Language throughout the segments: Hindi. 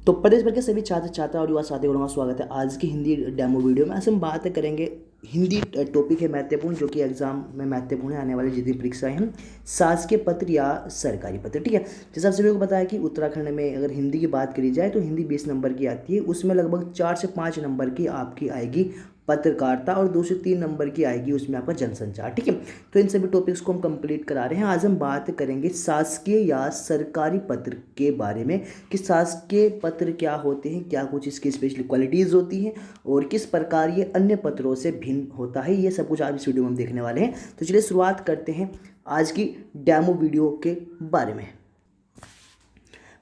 तो प्रदेश भर के सभी छात्र छात्रा और युवा साथियों का स्वागत है आज की हिंदी डेमो वीडियो में। आज हम बात करेंगे हिंदी टॉपिक है महत्वपूर्ण, जो कि एग्जाम में महत्वपूर्ण है आने वाली जितनी परीक्षाएं हैं, शासकीय पत्र या सरकारी पत्र। ठीक है, जैसे आप सभी को पता है कि उत्तराखंड में अगर हिंदी की बात करी जाए तो हिंदी 20 नंबर की आती है, उसमें लगभग 4 से 5 नंबर की आपकी आएगी पत्रकारिता और 2 से 3 नंबर की आएगी उसमें आपका जनसंचार। ठीक है, तो इन सभी टॉपिक्स को हम कंप्लीट करा रहे हैं। आज हम बात करेंगे शासकीय या सरकारी पत्र के बारे में कि शासकीय पत्र क्या होते हैं, क्या कुछ इसकी स्पेशल क्वालिटीज़ होती हैं और किस प्रकार ये अन्य पत्रों से भिन्न होता है। ये सब कुछ आज इस वीडियो में हम देखने वाले हैं। तो चलिए शुरुआत करते हैं आज की डेमो वीडियो के बारे में।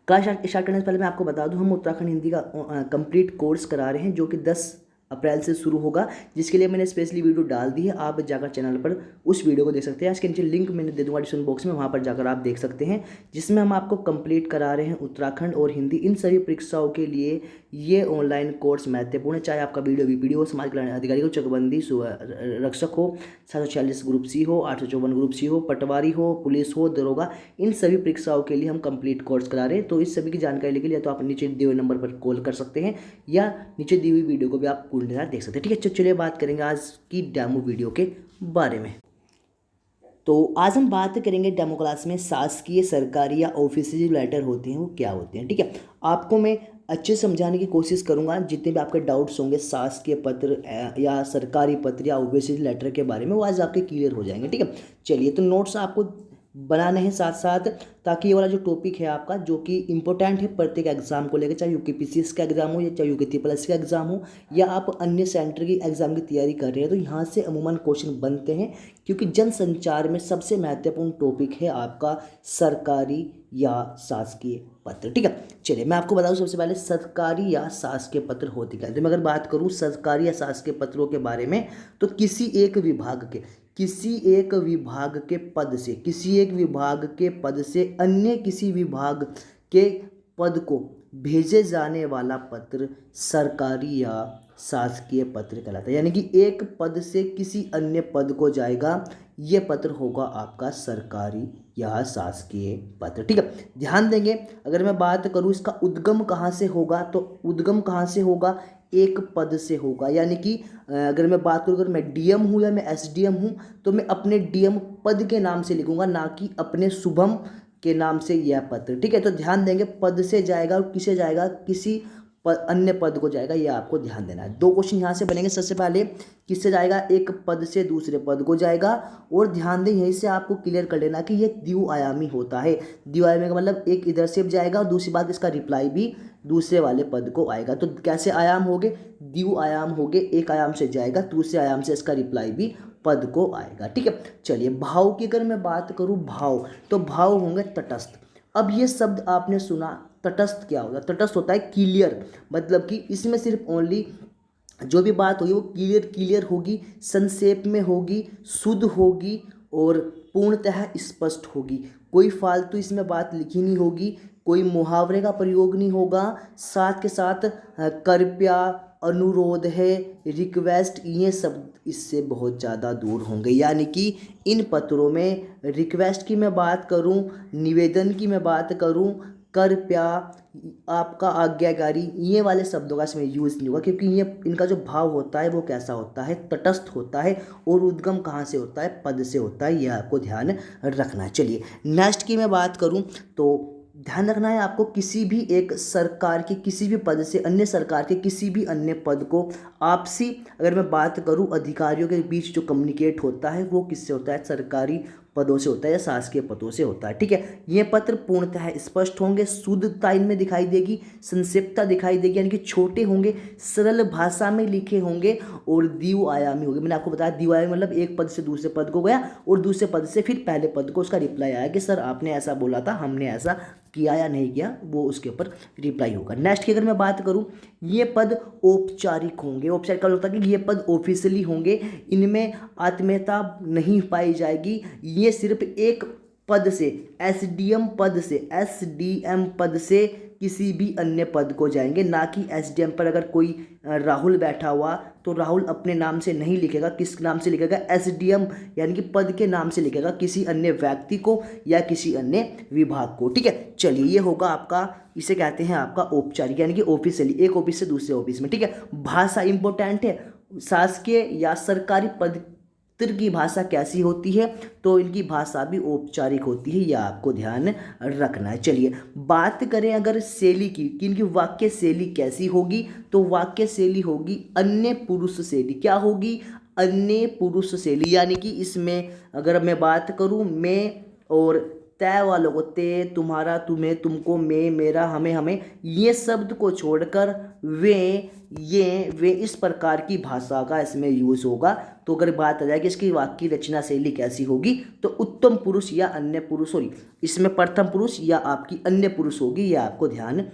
क्लास स्टार्ट करने से पहले मैं आपको बता दूं, हम उत्तराखंड हिंदी का कंप्लीट कोर्स करा रहे हैं जो कि 10 अप्रैल से शुरू होगा, जिसके लिए मैंने स्पेशली वीडियो डाल दी है। आप जाकर चैनल पर उस वीडियो को देख सकते हैं। इसके नीचे लिंक मैंने दे दूंगा डिस्क्रिप्शन बॉक्स में, वहाँ पर जाकर आप देख सकते हैं, जिसमें हम आपको कंप्लीट करा रहे हैं उत्तराखंड और हिंदी इन सभी परीक्षाओं के लिए। ये ऑनलाइन कोर्स महत्वपूर्ण है, चाहे आपका वीडियो बीपीडी हो, समाज कल्याण अधिकारी हो, चकबंदी रक्षक हो, 746 ग्रुप सी हो, 854 ग्रुप सी हो, पटवारी हो, पुलिस हो, दरोगा, इन सभी परीक्षाओं के लिए हम कंप्लीट कोर्स करा रहे हैं। तो इस सभी की जानकारी के लिए तो आप नीचे दिए हुए नंबर पर कॉल कर सकते हैं या नीचे दी हुई वीडियो को भी आप पूर्ण देख सकते हैं। ठीक है, चलिए बात करेंगे आज की डेमो वीडियो के बारे में। तो आज हम बात करेंगे डेमो क्लास में शासकीय, सरकारी या ऑफिशियल लेटर होते हैं वो क्या होते हैं। ठीक है, आपको मैं अच्छे से समझाने की कोशिश करूंगा। जितने भी आपके डाउट्स होंगे शासकीय पत्र या सरकारी पत्र या ऑफिशियल लेटर के बारे में, वो आज आपके क्लियर हो जाएंगे। ठीक है, चलिए तो नोट्स आपको बनाने हैं साथ साथ, ताकि ये वाला जो टॉपिक है आपका, जो कि इंपॉर्टेंट है प्रत्येक एग्जाम को लेकर, चाहे यूकेपीसीएस का एग्जाम हो या चाहे यूकेपीएससी का एग्जाम हो या आप अन्य सेंटर की एग्जाम की तैयारी कर रहे हैं, तो यहाँ से अमूमन क्वेश्चन बनते हैं। क्योंकि जनसंचार में सबसे महत्वपूर्ण टॉपिक है आपका सरकारी या शासकीय पत्र। ठीक है, चलिए मैं आपको बताऊँ सबसे पहले सरकारी या शासकीय पत्र होती क्या है। तो मैं अगर बात करूँ सरकारी या शासकीय पत्रों के बारे में, तो किसी एक विभाग के पद से अन्य किसी विभाग के पद को भेजे जाने वाला पत्र सरकारी या शासकीय पत्र कहलाता है। यानी कि एक पद से किसी अन्य पद को जाएगा, ये पत्र होगा आपका सरकारी या शासकीय पत्र। ठीक है, ध्यान देंगे। अगर मैं बात करूँ इसका उद्गम कहाँ से होगा, तो उद्गम कहाँ से होगा, एक पद से होगा। यानी कि अगर मैं बात करूँ, अगर मैं डीएम हूँ या मैं एसडीएम हूँ, तो मैं अपने डीएम पद के नाम से लिखूंगा, ना कि अपने शुभम के नाम से यह पत्र। ठीक है, तो ध्यान देंगे, पद से जाएगा और किसे जाएगा, किसी अन्य पद को जाएगा, ये आपको ध्यान देना है। 2 क्वेश्चन यहाँ से बनेंगे। सबसे पहले किससे जाएगा, एक पद से दूसरे पद को जाएगा। और ध्यान दें, यहीं से आपको क्लियर कर लेना कि ये द्विआयामी होता है। द्विआयामी का मतलब एक इधर से जाएगा और दूसरी बात इसका रिप्लाई भी दूसरे वाले पद को आएगा। तो कैसे आयाम हो गए, द्विआयाम हो गए, एक आयाम से जाएगा, दूसरे आयाम से इसका रिप्लाई भी पद को आएगा। ठीक है, चलिए भाव की अगर मैं बात करूँ, भाव, तो भाव होंगे तटस्थ। अब ये शब्द आपने सुना, तटस्थ क्या होता है, तटस्थ होता है क्लियर, मतलब कि इसमें सिर्फ ओनली जो भी बात होगी वो क्लियर होगी, संक्षेप में होगी, शुद्ध होगी और पूर्णतः स्पष्ट होगी। कोई फालतू इसमें बात लिखी नहीं होगी, कोई मुहावरे का प्रयोग नहीं होगा, साथ के साथ कृपया, अनुरोध है, रिक्वेस्ट, ये सब इससे बहुत ज़्यादा दूर होंगे। यानी कि इन पत्रों में रिक्वेस्ट की मैं बात करूं, निवेदन की मैं बात करूं, कृपया, आपका आज्ञाकारी, ये वाले शब्दों का इसमें यूज़ नहीं होगा। क्योंकि ये इनका जो भाव होता है वो कैसा होता है, तटस्थ होता है। और उद्गम कहाँ से होता है, पद से होता है, ये आपको ध्यान रखना है। चलिए नेक्स्ट की मैं बात करूं, तो ध्यान रखना है आपको, किसी भी एक सरकार के किसी भी पद से अन्य सरकार के किसी भी अन्य पद को आपसी, अगर मैं बात करूं, अधिकारियों के बीच जो कम्युनिकेट होता है वो किससे होता है, सरकारी पदों से होता है या शासकीय पदों से होता है। ठीक है, ये पत्र पूर्णतः स्पष्ट होंगे, शुद्धता इनमें दिखाई देगी, संक्षिप्तता दिखाई देगी, यानी कि छोटे होंगे, सरल भाषा में लिखे होंगे और द्विआयामी होंगे। मैंने आपको बताया द्विआयामी मतलब एक पद से दूसरे पद को गया और दूसरे पद से फिर पहले पद को उसका रिप्लाई आया कि सर आपने ऐसा बोला था, हमने ऐसा किया या नहीं किया, वो उसके ऊपर रिप्लाई होगा। नेक्स्ट की अगर मैं बात करूं, ये पद औपचारिक होंगे। औपचारिक का होता है कि ये पद ऑफिशियली होंगे, इनमें आत्मीयता नहीं पाई जाएगी। ये सिर्फ एक पद से, एसडीएम पद से किसी भी अन्य पद को जाएंगे, ना कि एसडीएम पर अगर कोई राहुल बैठा हुआ तो राहुल अपने नाम से नहीं लिखेगा, किस नाम से लिखेगा, एसडीएम यानी कि पद के नाम से लिखेगा, किसी अन्य व्यक्ति को या किसी अन्य विभाग को। ठीक है, चलिए ये होगा आपका, इसे कहते हैं आपका औपचारिक यानी कि ऑफिशियली, एक ऑफिस से दूसरे ऑफिस में। ठीक है, भाषा इंपॉर्टेंट है। शासकीय या सरकारी पद की भाषा कैसी होती है, तो इनकी भाषा भी औपचारिक होती है, यह आपको ध्यान रखना है। चलिए बात करें अगर शैली की, कि इनकी वाक्य शैली कैसी होगी, तो वाक्य शैली होगी अन्य पुरुष शैली। क्या होगी? अन्य पुरुष शैली, यानी कि इसमें अगर मैं बात करूं, मैं और तय वालों को, ते, तुम्हारा, तुम्हें, तुमको, मैं, मेरा, हमें, हमें, ये शब्द को छोड़कर वे, ये, वे, इस प्रकार की भाषा का इसमें यूज होगा। तो अगर बात आ जाए कि इसकी वाक्य रचना शैली कैसी होगी, तो उत्तम पुरुष या अन्य पुरुष, सॉरी इसमें प्रथम पुरुष या आपकी अन्य पुरुष होगी, यह आपको ध्यान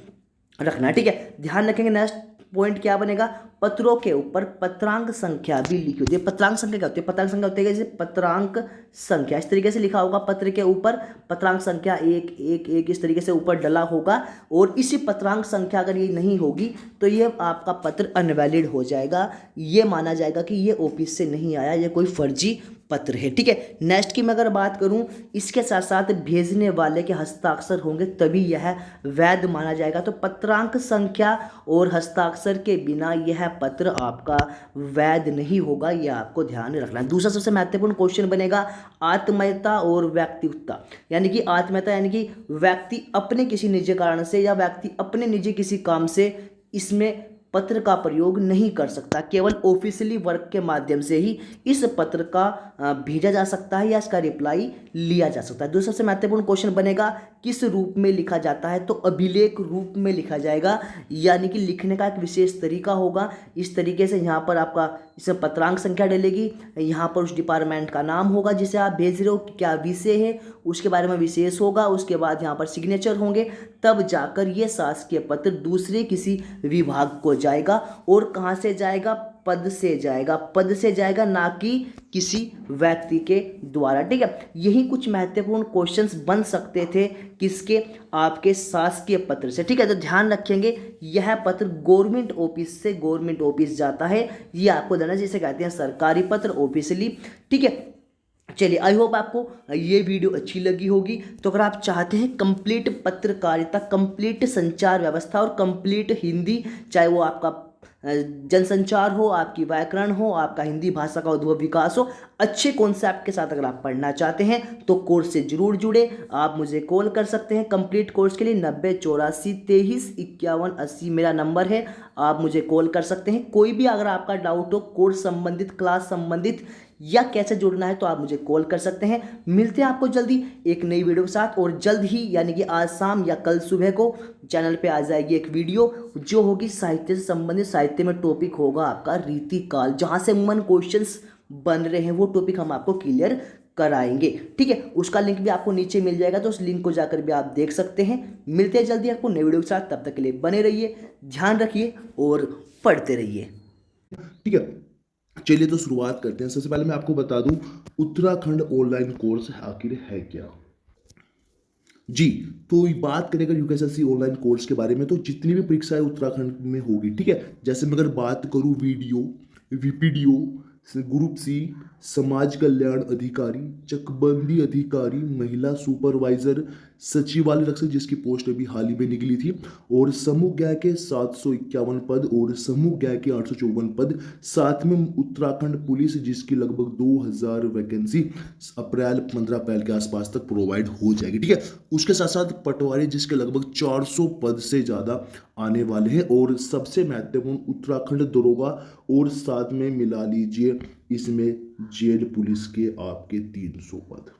रखना है। ठीक है, ध्यान रखेंगे। नेक्स्ट पॉइंट क्या बनेगा? पत्रों के ऊपर पत्रांक संख्या भी लिखी होती है। पत्रांक संख्या क्या होती है? पत्रांक संख्या होती है जैसे पत्रांक संख्या, इस तरीके से लिखा होगा पत्र के ऊपर, पत्रांक संख्या 1 1 1 इस तरीके से ऊपर डला होगा। और इसी पत्रांक संख्या अगर ये नहीं होगी तो ये आपका पत्र अनवैलिड हो जाएगा, ये माना जाएगा कि ये ऑफिस से नहीं आया, ये कोई फर्जी पत्र है। ठीक है, नेक्स्ट की मैं अगर बात करूं, इसके साथ साथ भेजने वाले के हस्ताक्षर होंगे तभी यह वैध माना जाएगा। तो पत्रांक संख्या और हस्ताक्षर के बिना यह पत्र आपका वैध नहीं होगा, यह आपको ध्यान रखना है। दूसरा सबसे महत्वपूर्ण क्वेश्चन बनेगा आत्मीयता और व्यक्तिगतता, यानी कि आत्मीयता यानी कि व्यक्ति अपने किसी निजी कारण से या व्यक्ति अपने निजी किसी काम से इसमें पत्र का प्रयोग नहीं कर सकता, केवल ऑफिशियली वर्क के माध्यम से ही इस पत्र का भेजा जा सकता है या इसका रिप्लाई लिया जा सकता है। दूसरा सबसे महत्वपूर्ण क्वेश्चन बनेगा किस रूप में लिखा जाता है, तो अभिलेख रूप में लिखा जाएगा, यानी कि लिखने का एक विशेष तरीका होगा। इस तरीके से यहाँ पर आपका इसमें पत्रांक संख्या डलेगी, यहाँ पर उस डिपार्टमेंट का नाम होगा जिसे आप भेज रहे हो, क्या विषय है उसके बारे में विशेष होगा, उसके बाद यहाँ पर सिग्नेचर होंगे, तब जाकर ये शासकीय पत्र दूसरे किसी विभाग को जाएगा। और कहाँ से जाएगा? पद से जाएगा, पद से जाएगा, ना कि किसी व्यक्ति के द्वारा। ठीक है, यही कुछ महत्वपूर्ण क्वेश्चंस बन सकते थे किसके? आपके शासकीय पत्र से। ठीक है, तो ध्यान रखेंगे यह पत्र गवर्नमेंट ऑफिस से गवर्नमेंट ऑफिस जाता है, ये आपको देना, जिसे कहते हैं सरकारी पत्र, ऑफिशियली। ठीक है, चलिए आई होप आपको ये वीडियो अच्छी लगी होगी। तो अगर आप चाहते हैं कंप्लीट पत्रकारिता, कंप्लीट संचार व्यवस्था और कंप्लीट हिंदी, चाहे वो आपका जनसंचार हो, आपकी व्याकरण हो, आपका हिंदी भाषा का उद्भव विकास हो, अच्छे कॉन्सेप्ट के साथ अगर आप पढ़ना चाहते हैं तो कोर्स से जरूर जुड़े। आप मुझे कॉल कर सकते हैं कंप्लीट कोर्स के लिए, 90 84 23 51 80 मेरा नंबर है, आप मुझे कॉल कर सकते हैं। कोई भी अगर आपका डाउट हो कोर्स संबंधित, क्लास संबंधित या कैसे जुड़ना है, तो आप मुझे कॉल कर सकते हैं। मिलते हैं आपको जल्दी एक नई वीडियो के साथ, और जल्द ही यानी कि आज शाम या कल सुबह को चैनल पे आ जाएगी एक वीडियो जो होगी साहित्य से संबंधित। साहित्य में टॉपिक होगा आपका रीतिकाल, जहाँ से अमूमन क्वेश्चंस बन रहे हैं वो टॉपिक हम आपको क्लियर कराएंगे। ठीक है, उसका लिंक भी आपको नीचे मिल जाएगा, तो उस लिंक को जाकर भी आप देख सकते हैं। मिलते हैं जल्दी आपको नई वीडियो के साथ, तब तक के लिए बने रहिए, ध्यान रखिए और पढ़ते रहिए। ठीक है, चलिए तो शुरुआत करते हैं। सबसे पहले मैं आपको बता दूं उत्तराखंड ऑनलाइन कोर्स आखिर है क्या जी। तो बात करें अगर यूकेएसएससी ऑनलाइन कोर्स के बारे में, तो जितनी भी परीक्षाएं उत्तराखंड में होगी, ठीक है, जैसे मैं अगर बात करूं वीडियो, वीपीडीओ, ग्रुप सी, समाज कल्याण अधिकारी, चकबंदी अधिकारी, महिला सुपरवाइजर, सचिवालय रक्षक जिसकी पोस्ट अभी हाल ही में निकली थी, और समूह ज्ञ के 751 पद और समूह ज्ञ के 854 पद, साथ में उत्तराखंड पुलिस जिसकी लगभग 2000 वैकेंसी 15 अप्रैल के आसपास तक प्रोवाइड हो जाएगी। ठीक है, उसके साथ साथ पटवारी जिसके लगभग 400 पद से ज़्यादा आने वाले हैं, और सबसे महत्वपूर्ण उत्तराखंड दरोगा, और साथ में मिला लीजिए इसमें जेल पुलिस के आपके 300 पद।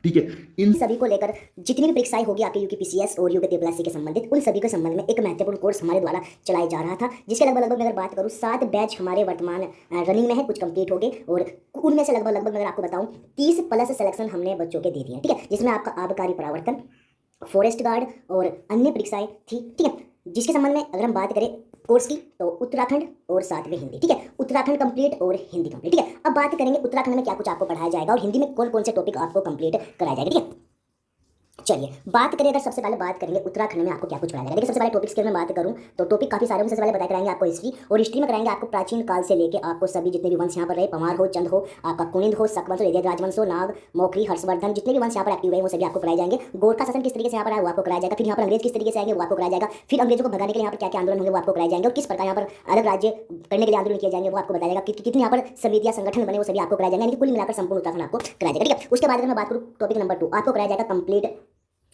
ठीक है, इन सभी को लेकर जितनी भी परीक्षाएं होगी आपके यूपीपीसीएस और यूपीपीएससी के संबंधित, उन सभी के संबंध में एक महत्वपूर्ण कोर्स हमारे द्वारा चलाया जा रहा था, जिसके लगभग मैं अगर बात करूं 7 बैच हमारे वर्तमान रनिंग में है, कुछ कंप्लीट हो गए, और उनमें से लगभग मैं आपको बताऊं 30+ सिलेक्शन हमने बच्चों के दे दिए हैं। ठीक है, जिसमें आपका आबकारी परावर्तन, फॉरेस्ट गार्ड और अन्य परीक्षाएं थी। ठीक है, जिसके संबंध में अगर हम बात करें कोर्स की, तो उत्तराखंड और साथ में हिंदी। ठीक है, उत्तराखंड कंप्लीट और हिंदी कंप्लीट। ठीक है, अब बात करेंगे उत्तराखंड में क्या कुछ आपको पढ़ाया जाएगा और हिंदी में कौन कौन से टॉपिक आपको कंप्लीट कराया जाएगा। ठीक है, चलिए बात करें, अगर सबसे पहले बात करेंगे उत्तराखंड में आपको क्या कुछ पढ़ाया जाएगा। देखिए सबसे पहले टॉपिक्स की मैं बात करूं तो टॉपिक काफी सारे होंगे। सबसे पहले बताया कराएंगे आपको हिस्ट्री, और हिस्ट्री में कराएंगे आपको प्राचीन काल से लेके आपको सभी जितने भी वंश यहाँ पर रहे, पवार हो, चंद हो, आपका कुनिंद हो, शकवंश हो, यदि राजवंश हो, नाग, मौखरी, हर्षवर्धन, जितने भी वंश यहाँ पर एक्टिव रहे वो सभी आपको कराए जाएंगे। गोरखा शासन किस तरीके से यहाँ पर आया वो आपको कराया जाएगा। फिर यहाँ पर अंग्रेज किस तरीके से आएंगे वो आपको कराया जाएगा। फिर अंग्रेजों को भगाने के लिए यहाँ पर क्या क्या आंदोलन होंगे वो आपको कराए जाएंगे, और किस प्रकार यहाँ पर अलग राज्य करने के लिए आंदोलन किए जाएंगे वो आपको बताया जाएगा। कितने यहाँ पर समितियां संगठन बने वो सभी आपको कराया जाएगा। यानी कुल मिलाकर संपूर्ण उत्तराखंड आपको कराया जाएगा। ठीक है, उसके बाद अगर मैं बात करूँ टॉपिक नंबर 2 आपको कराया जाएगा कंप्लीट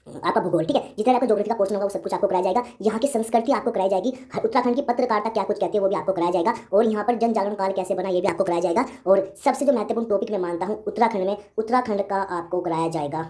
आपका भूगोल। ठीक है, जितना आपका ज्योग्राफी का पोर्शन होगा वो सब कुछ आपको कराया जाएगा। यहाँ की संस्कृति आपको कराई जाएगी। उत्तराखंड की पत्रकारिता क्या कुछ कहते हैं वो भी आपको कराया जाएगा, और यहाँ पर जन जागरण काल कैसे बना ये भी आपको कराया जाएगा। और सबसे जो महत्वपूर्ण टॉपिक मैं मानता हूँ उत्तराखंड में, उत्तराखंड का आपको कराया जाएगा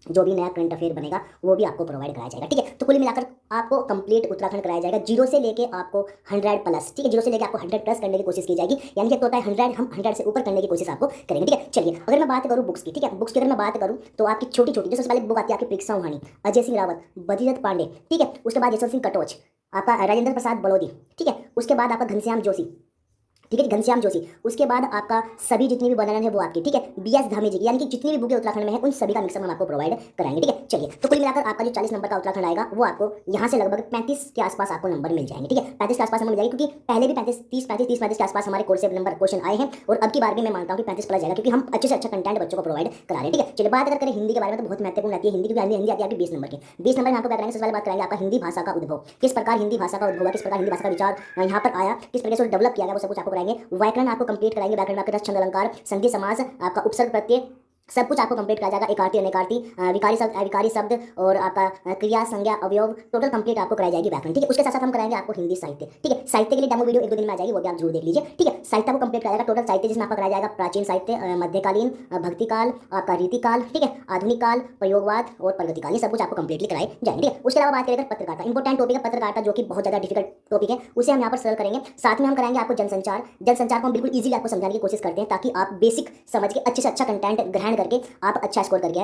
जो भी नया करंट अफेयर बनेगा वो भी आपको प्रोवाइड कराया जाएगा। ठीक है, तो कुल मिलाकर आपको कंप्लीट उत्तराखंड कराया जाएगा, 0 से लेके आपको 100 प्लस। ठीक है, 0 से लेके आपको 100 प्लस करने की कोशिश की जाएगी, यानी कि एक तो होता है 100, हम 100 से ऊपर करने की कोशिश आपको करेंगे। ठीक है, चलिए अगर मैं बात करूँ बुक्स की, ठीक है, बुक्स की अगर मैं बात करूँ तो आपकी छोटी छोटी जो सबसे पहले बुक आती है आपकी परीक्षा कहानी, अजय सिंह रावत, बद्रीदत्त पांडे, ठीक है, उसके बाद यशवंत सिंह कटोच, आपका राजेंद्र प्रसाद बड़ोदी, ठीक है, उसके बाद आपका घनश्याम जोशी, ठीक है, घनश्याम जोशी, उसके बाद आपका सभी जितनी भी वर्णन है वो आपकी, ठीक है, बीएस धामी जी की, यानी कि जितनी भी बुकें उत्तराखंड में है उन सभी का मिक्सअप हम आपको प्रोवाइड कराएंगे। ठीक है, चलिए तो कुल मिलाकर आपका जो 40 नंबर का उत्तराखंड आएगा वो आपको यहाँ से लगभग 35 के आसपास आपको नंबर मिल जाएंगे। ठीक है, 35 के आसपास नंबर मिल जाएंगे, क्योंकि पहले भी 35 के आसपास हमारे कोर्स से नंबर क्वेश्चन आए हैं, और अब की बार भी मैं मानता हूँ कि 35 प्लस जाएगा, क्योंकि हम अच्छे से अच्छा कंटेंट बच्चों को प्रोवाइड करा रहे हैं। ठीक है, चलिए बात अगर करें हिंदी के बारे में तो बहुत महत्वपूर्ण आती है हिंदी, क्योंकि हिंदी आती है आपकी 20 नंबर की। 20 नंबर में आपको क्या करेंगे, सबसे पहले बात करेंगे आपका हिंदी भाषा का उद्भव, किस प्रकार हिंदी भाषा का उद्भव हुआ, किस प्रकार हिंदी भाषा का विचार यहाँ पर आया, किस तरीके से डेवलप किया गया, वो सब कुछ आपको कराएंगे। व्याकरण आपको कंप्लीट कराएंगे, व्याकरण में आपके रस, छंद, अलंकार, संधि, समास, आपका उपसर्ग, प्रत्यय, सब कुछ आपको कंप्लीट करा जाएगा। एकार्ती, अनेकार्ती, विकारी शब्द और आपका क्रिया, संज्ञा, अवयव, टोटल कंप्लीट आपको कराई जाएगी व्याकरण। ठीक है, उसके साथ साथ हम कराएंगे आपको हिंदी साहित्य। ठीक है, साहित्य के लिए डेमो वीडियो 1-2 दिन में आ जाएगी, वो भी आप जरूर देख लीजिए। ठीक है, साहित्य को कंप्लीट कराएगा टोटल साहित्य, जिसमें आपका कराया जाएगा प्राचीन साहित्य, मध्यकालीन, भक्तिकाल, आपका रीतिकाल, ठीक है, आधुनिक काल, प्रयोगवाद और प्रगतिकाल, ये सब कुछ आपको कंप्लीटली कराए जाएंगे। ठीक है, उसके अलावा बात करें पत्रकारिता, इंपॉर्टेंट टॉपिक है पत्रकारिता, जो कि बहुत ज्यादा डिफिकल्ट टॉपिक है, उसे हम यहाँ पर सरल करेंगे। साथ में हम कराएंगे आपको जनसंचार। जनसंचार को हम बिल्कुल ईजिली आपको समझाने की कोशिश करते हैं, ताकि आप बेसिक समझ के अच्छे से अच्छा कंटेंट ग्रहण करके आप अच्छा स्कोर करके